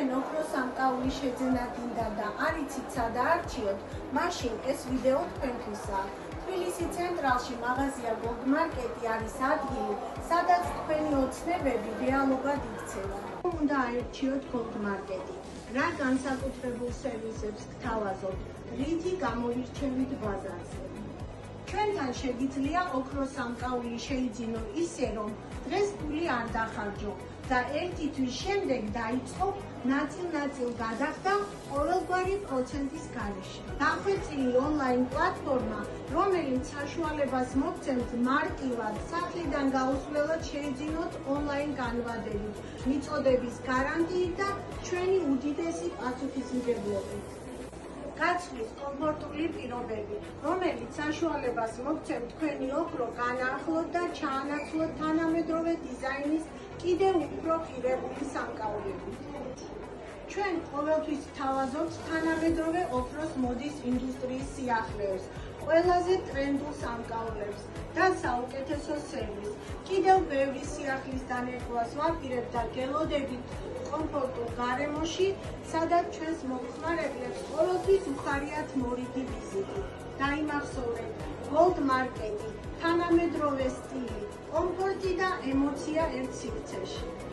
თქვენ ოქროს სამკაული შეძენადგინდა და არ იცით სად არჩიოთ, მაშინ ეს ვიდეო თქვენთვისაა. თბილისის ცენტრალში მაღაზია Gold Market არის ადგილი, სადაც თქვენი ოცნებები რეალობად იქცევა. უნდა აერჩიოთ Gold Market-ი. რა განსაკუთრებულ სერვისებს გთავაზობთ, რითი გამოირჩევით ბაზარზე. ჩვენთან შეგიძლია ოქროს სამკაული შეიძინო ისე, რომ დღეს ფული არ დახარჯო და ერთი თვის შემდეგ დაიწყო ნაწილ-ნაწილ გადახდა ყოველგვარი პროცენტის გარეშე. დახვეწილი ონლაინ პლატფორმა, რომელიც საშუალებას მოგცემთ მარტივად სახლიდან გაუსვლელად შეიძინოთ ონლაინ განვადებით, მიწოდების გარანტიით და ჩვენი უდიდესი პასუხისმგებლობით. გაცვლის კომფორტული პირობები, რომელიც საშუალებას მოგცემთ თქვენი ოქრო განაახლოთ და ჩაანაცვლოთ თანამედროვე დიზაინის კიდევ უფრო ღირებული სამკაულებით. ჩვენ ყოველთვის ვთავაზობთ თანამედროვე ოქროს მოდის ინდუსტრიის სიახლეებს, ყველაზე ტრენდულ სამკაულებს და საუკეთესო სერვისს. კიდევ ბევრი სიახლის დანერგვას ვაპირებთ და გელოდებით კომფორტულ გარემოში, სადაც ჩვენს მომხმარებლებს ყოველთვის უხარიათ მორიგი ვიზიტი. დაიმახსოვრეთ, Gold Market-ი, თანამედროვე სტილი, კომფორტი და ემოცია ერთ სივრცეში.